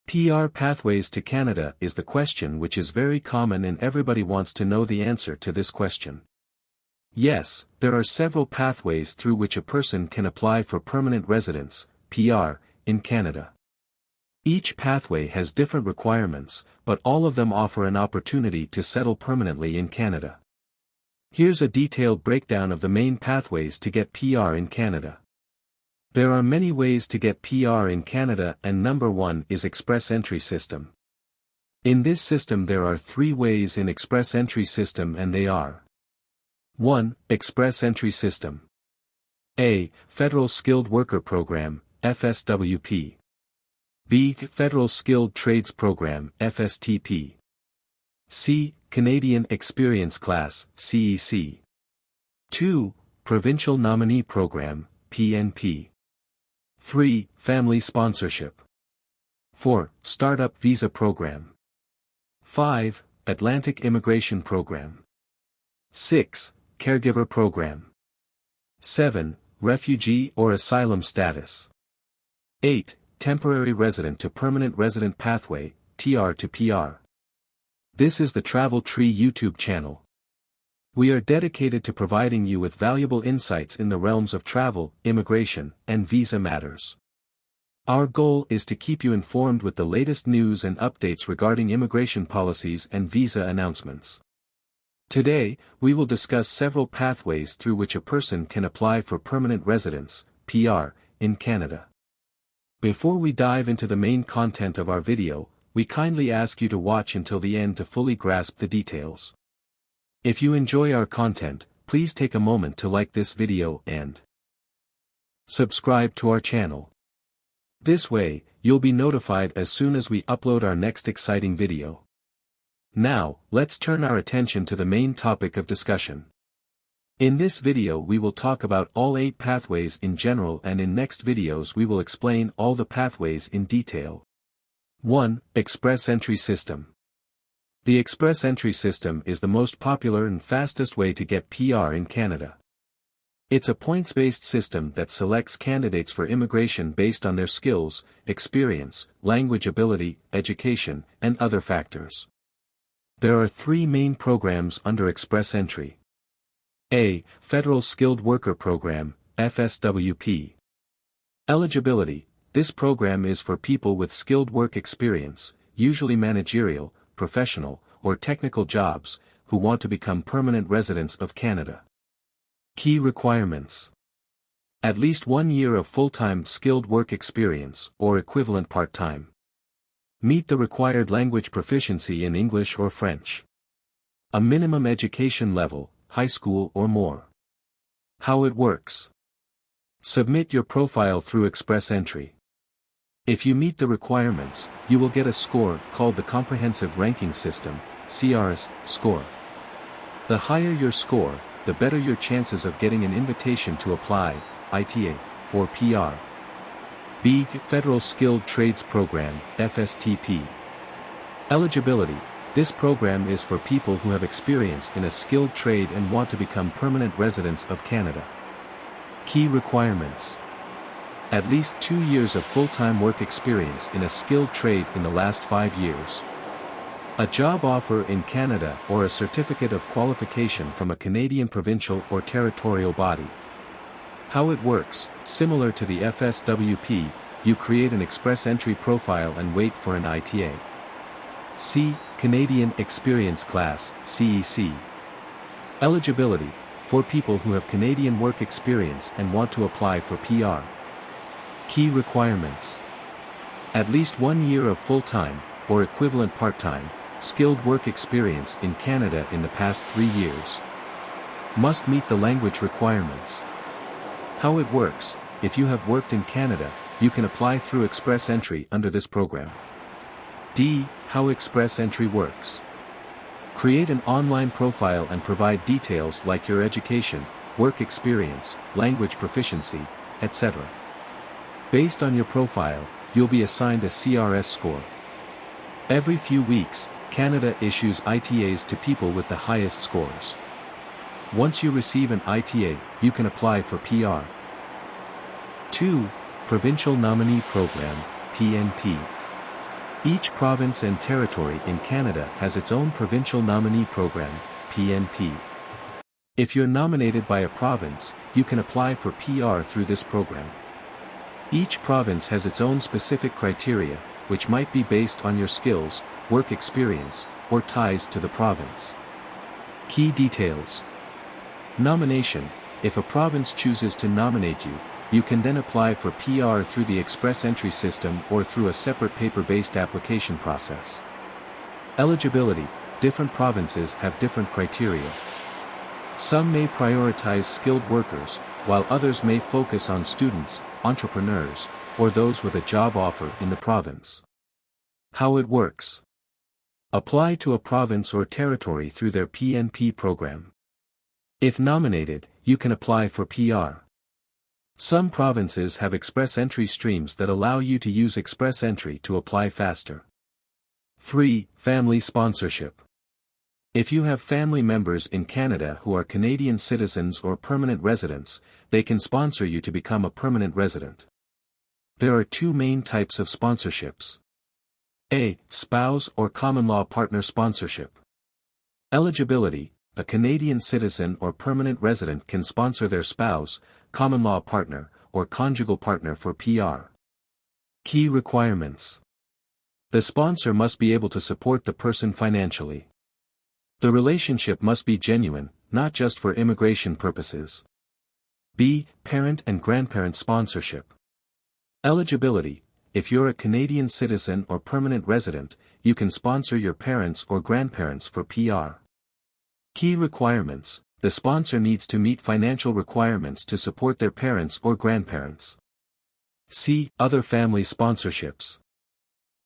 PR pathways to Canada is the question which is very common and everybody wants to know the answer to this question. Yes, there are several pathways through which a person can apply for permanent residence, PR, in Canada. Each pathway has different requirements, but all of them offer an opportunity to settle permanently in Canada. Here's a detailed breakdown of the main pathways to get PR in Canada. There are many ways to get PR in Canada, and number one is Express Entry System. In this system there are 3 ways in Express Entry System, and they are: 1. Express Entry System. A. Federal Skilled Worker Program, FSWP. B. Federal Skilled Trades Program, FSTP. C. Canadian Experience Class, CEC. 2. Provincial Nominee Program, PNP. 3. Family Sponsorship. 4. Startup Visa Program. 5. Atlantic Immigration Program. 6. Caregiver Program. 7. Refugee or Asylum Status. 8. Temporary Resident to Permanent Resident Pathway, TR to PR. This is the Travel Tree YouTube channel. We are dedicated to providing you with valuable insights in the realms of travel, immigration, and visa matters. Our goal is to keep you informed with the latest news and updates regarding immigration policies and visa announcements. Today, we will discuss several pathways through which a person can apply for permanent residence, PR, in Canada. Before we dive into the main content of our video, we kindly ask you to watch until the end to fully grasp the details. If you enjoy our content, please take a moment to like this video and subscribe to our channel. This way, you'll be notified as soon as we upload our next exciting video. Now, let's turn our attention to the main topic of discussion. In this video we will talk about all 8 pathways in general, and in next videos we will explain all the pathways in detail. 1. Express Entry System. The Express Entry System is the most popular and fastest way to get PR in Canada. It's a points-based system that selects candidates for immigration based on their skills, experience, language ability, education, and other factors. There are 3 main programs under Express Entry. A. Federal Skilled Worker Program, FSWP. Eligibility. This program is for people with skilled work experience, usually managerial, professional, or technical jobs, who want to become permanent residents of Canada. Key requirements. At least 1 year of full-time skilled work experience, or equivalent part-time. Meet the required language proficiency in English or French. A minimum education level, high school or more. How it works. Submit your profile through Express Entry. If you meet the requirements, you will get a score called the Comprehensive Ranking System, CRS, score. The higher your score, the better your chances of getting an invitation to apply, ITA, for PR. B. Federal Skilled Trades Program, FSTP. Eligibility. This program is for people who have experience in a skilled trade and want to become permanent residents of Canada. Key requirements. At least 2 years of full-time work experience in a skilled trade in the last 5 years. A job offer in Canada or a certificate of qualification from a Canadian provincial or territorial body. How it works. Similar to the FSWP, you create an Express Entry profile and wait for an ITA. C. Canadian Experience Class, CEC. Eligibility. For people who have Canadian work experience and want to apply for PR. Key requirements. At least 1 year of full-time, or equivalent part-time, skilled work experience in Canada in the past 3 years. Must meet the language requirements. How it works. If you have worked in Canada, you can apply through Express Entry under this program. D. How Express Entry works. Create an online profile and provide details like your education, work experience, language proficiency, etc. Based on your profile, you'll be assigned a CRS score. Every few weeks, Canada issues ITAs to people with the highest scores. Once you receive an ITA, you can apply for PR. 2. Provincial Nominee Program, PNP. Each province and territory in Canada has its own provincial nominee program, PNP. If you're nominated by a province, you can apply for PR through this program. Each province has its own specific criteria, which might be based on your skills, work experience, or ties to the province. Key details. Nomination. If a province chooses to nominate you, you can then apply for PR through the express entry system or through a separate paper-based application process. Eligibility. Different provinces have different criteria. Some may prioritize skilled workers, while others may focus on students, entrepreneurs, or those with a job offer in the province. How it works. Apply to a province or territory through their PNP program. If nominated, you can apply for PR. Some provinces have express entry streams that allow you to use express entry to apply faster. 3. Family sponsorship. If you have family members in Canada who are Canadian citizens or permanent residents, they can sponsor you to become a permanent resident. There are two main types of sponsorships. A. Spouse or common law partner sponsorship. Eligibility. A Canadian citizen or permanent resident can sponsor their spouse, common law partner, or conjugal partner for PR. Key requirements. The sponsor must be able to support the person financially. The relationship must be genuine, not just for immigration purposes. B. Parent and grandparent sponsorship. Eligibility. If you're a Canadian citizen or permanent resident, you can sponsor your parents or grandparents for PR. Key requirements. The sponsor needs to meet financial requirements to support their parents or grandparents. C. Other family sponsorships.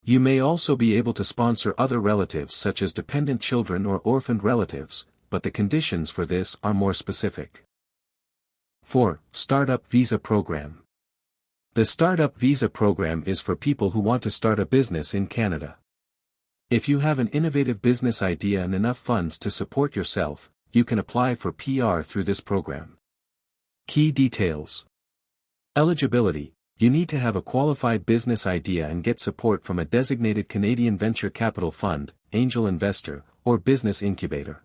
You may also be able to sponsor other relatives such as dependent children or orphaned relatives, but the conditions for this are more specific. 4. Startup Visa Program. The Startup Visa Program is for people who want to start a business in Canada. If you have an innovative business idea and enough funds to support yourself, you can apply for PR through this program. Key details. Eligibility. You need to have a qualified business idea and get support from a designated Canadian venture capital fund, angel investor, or business incubator.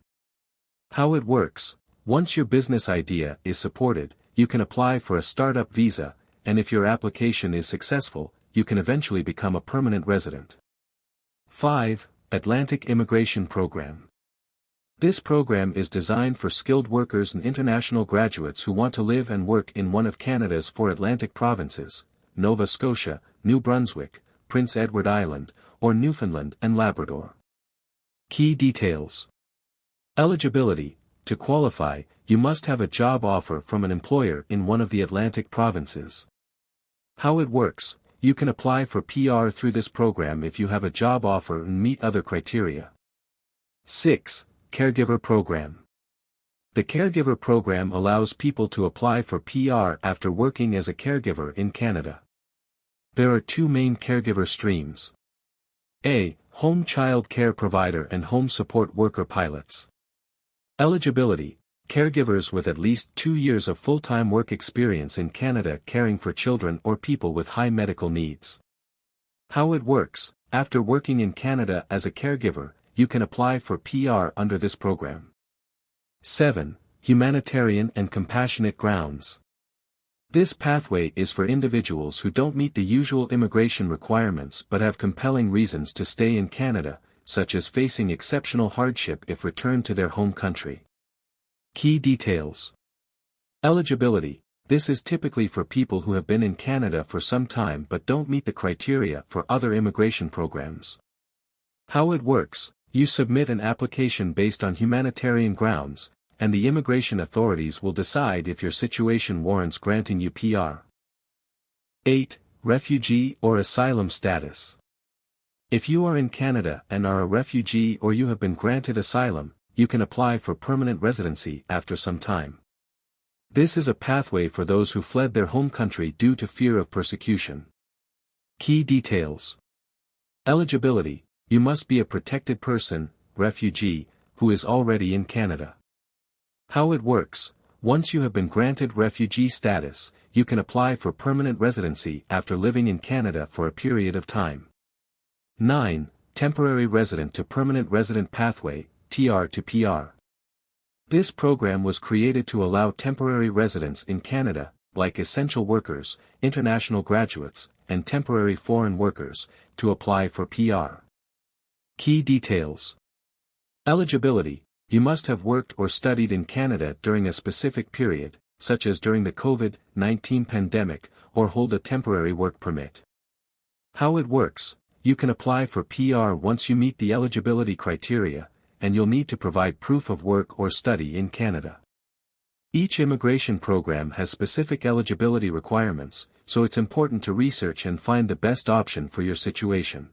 How it works. Once your business idea is supported, you can apply for a startup visa, and if your application is successful, you can eventually become a permanent resident. 5. Atlantic Immigration Program. This program is designed for skilled workers and international graduates who want to live and work in one of Canada's 4 Atlantic provinces, Nova Scotia, New Brunswick, Prince Edward Island, or Newfoundland and Labrador. Key details. Eligibility. To qualify, you must have a job offer from an employer in one of the Atlantic provinces. How it works. You can apply for PR through this program if you have a job offer and meet other criteria. 6. Caregiver Program. The Caregiver Program allows people to apply for PR after working as a caregiver in Canada. There are two main caregiver streams. A. Home child care provider and home support worker pilots. Eligibility. Caregivers with at least 2 years of full-time work experience in Canada caring for children or people with high medical needs. How it works. After working in Canada as a caregiver, you can apply for PR under this program. 7. Humanitarian and compassionate grounds. This pathway is for individuals who don't meet the usual immigration requirements but have compelling reasons to stay in Canada, such as facing exceptional hardship if returned to their home country. Key details. Eligibility. This is typically for people who have been in Canada for some time but don't meet the criteria for other immigration programs. How it works. You submit an application based on humanitarian grounds, and the immigration authorities will decide if your situation warrants granting you PR. 8. Refugee or asylum status. If you are in Canada and are a refugee or you have been granted asylum, you can apply for permanent residency after some time. This is a pathway for those who fled their home country due to fear of persecution. Key details. Eligibility. You must be a protected person, refugee, who is already in Canada. How it works. Once you have been granted refugee status, you can apply for permanent residency after living in Canada for a period of time. 9. Temporary Resident to Permanent Resident Pathway, TR to PR. This program was created to allow temporary residents in Canada, like essential workers, international graduates, and temporary foreign workers, to apply for PR. Key details. Eligibility: you must have worked or studied in Canada during a specific period, such as during the COVID-19 pandemic, or hold a temporary work permit. How it works: you can apply for PR once you meet the eligibility criteria, and you'll need to provide proof of work or study in Canada. Each immigration program has specific eligibility requirements, so it's important to research and find the best option for your situation.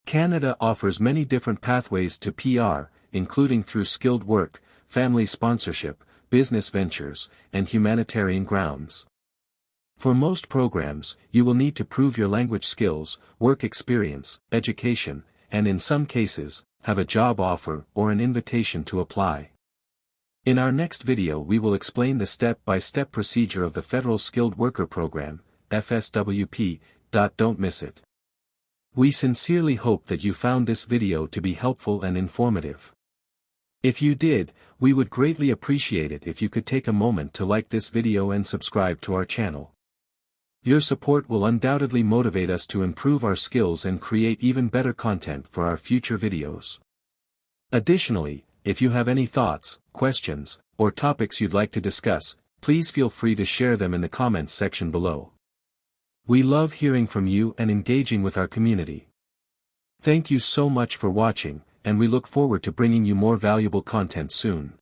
Canada offers many different pathways to PR, including through skilled work, family sponsorship, business ventures, and humanitarian grounds. For most programs, you will need to prove your language skills, work experience, education, and in some cases, have a job offer or an invitation to apply. In our next video we will explain the step-by-step procedure of the Federal Skilled Worker Program, FSWP. Don't miss it. We sincerely hope that you found this video to be helpful and informative. If you did, we would greatly appreciate it if you could take a moment to like this video and subscribe to our channel. Your support will undoubtedly motivate us to improve our skills and create even better content for our future videos. Additionally, if you have any thoughts, questions, or topics you'd like to discuss, please feel free to share them in the comments section below. We love hearing from you and engaging with our community. Thank you so much for watching, and we look forward to bringing you more valuable content soon.